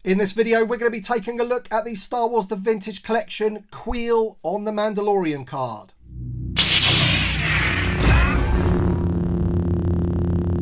In this video, we're going to be taking a look at the Star Wars The Vintage Collection Kuiil on the Mandalorian card.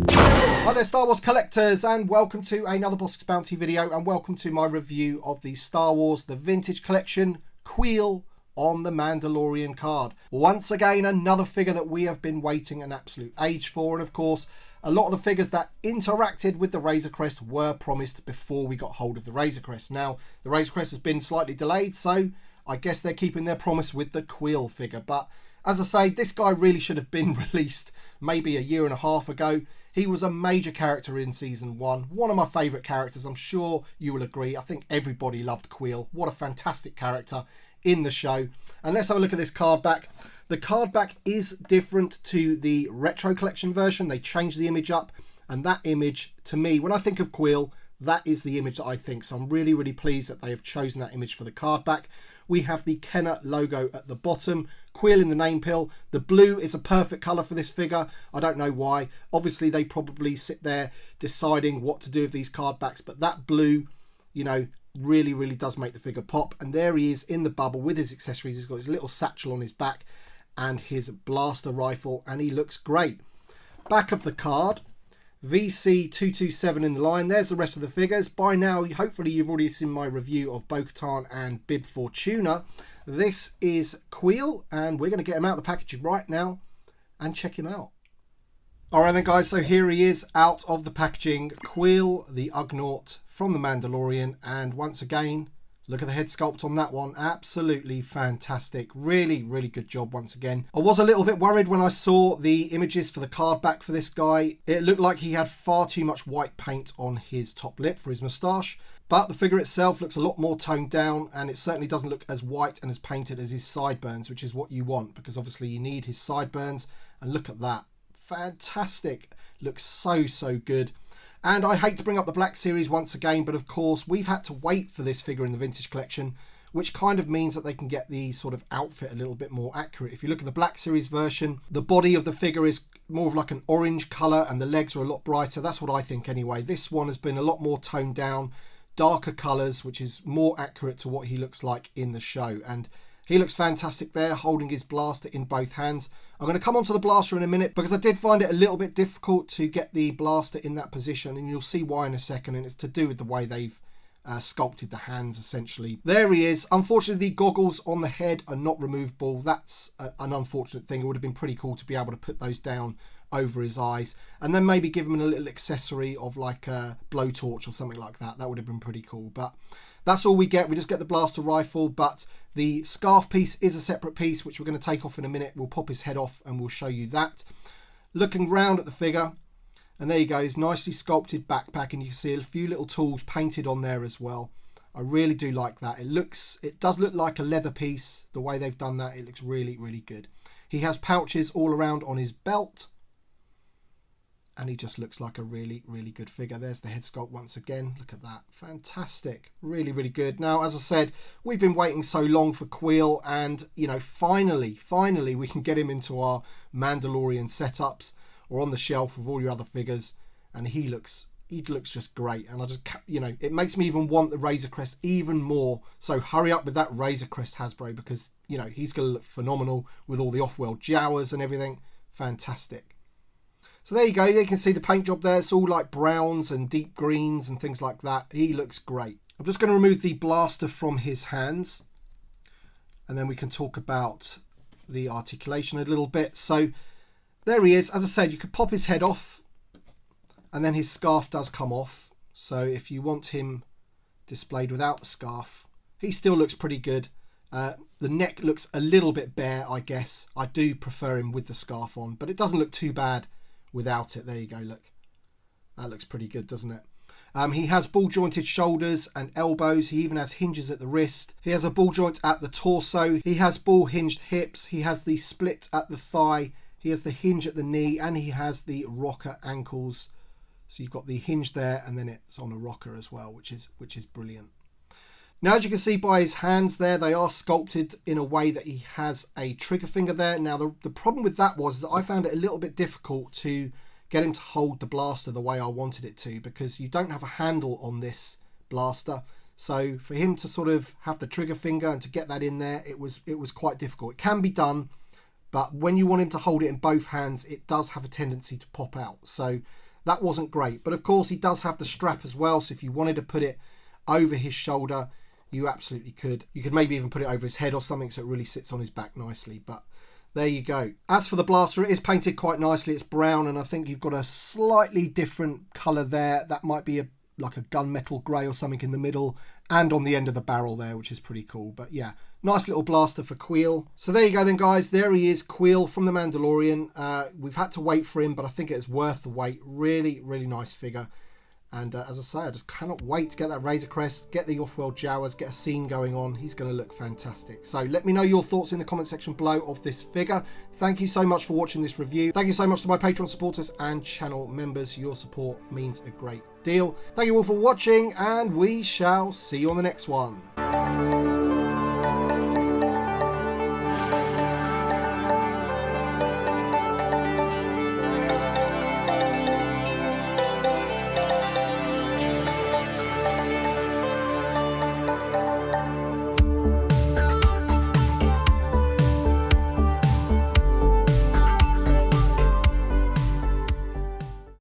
Hi there Star Wars collectors, and welcome to another Bossk's Bounty video, and welcome to my review of the Star Wars The Vintage Collection Kuiil on the Mandalorian card. Once again, another figure that we have been waiting an absolute age for, and of course a lot of the figures that interacted with the Razor Crest were promised before we got hold of the Razor Crest. Now, the Razor Crest has been slightly delayed, so I guess they're keeping their promise with the Kuiil figure. But as I say, this guy really should have been released maybe a year and a half ago. He was a major character in Season 1. One of my favourite characters, I'm sure you will agree. I think everybody loved Kuiil. What a fantastic character in the show. And let's have a look at this card back. The card back is different to the retro collection version. They changed the image up, and that image, to me, when I think of Kuiil, that is the image that I think. So I'm really, really pleased that they have chosen that image for the card back. We have the Kenner logo at the bottom, Kuiil in the name pill. The blue is a perfect colour for this figure. I don't know why. Obviously, they probably sit there deciding what to do with these card backs, but that blue, you know, really, really does make the figure pop. And there he is in the bubble with his accessories. He's got his little satchel on his back and his blaster rifle, and he looks great. Back of the card, VC227 in the line. There's the rest of the figures. By now, hopefully you've already seen my review of Bo-Katan and Bib Fortuna. This is Kuiil, and we're going to get him out of the package right now and check him out. Alright then guys, so here he is out of the packaging. Kuiil, the Ugnaught from the Mandalorian, and once again, look at the head sculpt on that one. Absolutely fantastic. Really, really good job once again. I was a little bit worried when I saw the images for the card back for this guy. It looked like he had far too much white paint on his top lip for his moustache. But the figure itself looks a lot more toned down, and it certainly doesn't look as white and as painted as his sideburns, which is what you want, because obviously you need his sideburns. And look at that. Fantastic. Looks so, so good. And I hate to bring up the Black Series once again, but of course we've had to wait for this figure in the Vintage Collection, which kind of means that they can get the sort of outfit a little bit more accurate. If you look at the Black Series version, the body of the figure is more of like an orange colour and the legs are a lot brighter. That's what I think anyway. This one has been a lot more toned down, darker colours, which is more accurate to what he looks like in the show. And he looks fantastic there, holding his blaster in both hands. I'm going to come on to the blaster in a minute, because I did find it a little bit difficult to get the blaster in that position, and you'll see why in a second, and it's to do with the way they've sculpted the hands, essentially. There he is. Unfortunately, the goggles on the head are not removable. That's an unfortunate thing. It would have been pretty cool to be able to put those down over his eyes, and then maybe give him a little accessory of like a blowtorch or something like that. That would have been pretty cool, but that's all we get. We just get the blaster rifle, but the scarf piece is a separate piece, which we're going to take off in a minute. We'll pop his head off and we'll show you that. Looking round at the figure, and there you go, his nicely sculpted backpack, and you can see a few little tools painted on there as well. I really do like that. It does look like a leather piece. The way they've done that, it looks really, really good. He has pouches all around on his belt, and he just looks like a really, really good figure. There's the head sculpt once again. Look at that. Fantastic. Really, really good. Now, as I said, we've been waiting so long for Kuiil, and, you know, finally, we can get him into our Mandalorian setups or on the shelf with all your other figures, and he looks just great. And I just, you know, it makes me even want the Razor Crest even more. So hurry up with that Razor Crest, Hasbro, because, you know, he's going to look phenomenal with all the off-world Jawas and everything. Fantastic. So there you go, you can see the paint job there. It's all like browns and deep greens and things like that. He looks great. I'm just going to remove the blaster from his hands, and then we can talk about the articulation a little bit. So there he is. As I said, you could pop his head off, and then his scarf does come off. So if you want him displayed without the scarf, he still looks pretty good. The neck looks a little bit bare, I guess. I do prefer him with the scarf on, but it doesn't look too bad without it. There you go, look. That looks pretty good, doesn't it? He has ball jointed shoulders and elbows. He even has hinges at the wrist. He has a ball joint at the torso. He has ball hinged hips. He has the split at the thigh. He has the hinge at the knee, and he has the rocker ankles. So you've got the hinge there, and then it's on a rocker as well, which is brilliant. Now, as you can see by his hands there, they are sculpted in a way that he has a trigger finger there. Now, the problem with that was that I found it a little bit difficult to get him to hold the blaster the way I wanted it to, because you don't have a handle on this blaster. So for him to sort of have the trigger finger and to get that in there, it was quite difficult. It can be done, but when you want him to hold it in both hands, it does have a tendency to pop out. So that wasn't great. But of course, he does have the strap as well. So if you wanted to put it over his shoulder, you absolutely could. You could maybe even put it over his head or something so it really sits on his back nicely. But there you go. As for the blaster, it is painted quite nicely. It's brown, and I think you've got a slightly different colour there. That might be like a gunmetal grey or something in the middle, and on the end of the barrel there, which is pretty cool. But yeah, nice little blaster for Kuiil. So there you go then, guys. There he is, Kuiil from The Mandalorian. We've had to wait for him, but I think it's worth the wait. Really, really nice figure. And as I say, I just cannot wait to get that Razor Crest, get the off-world Jawas, get a scene going on. He's going to look fantastic. So let me know your thoughts in the comment section below of this figure. Thank you so much for watching this review. Thank you so much to my Patreon supporters and channel members. Your support means a great deal. Thank you all for watching, and we shall see you on the next one.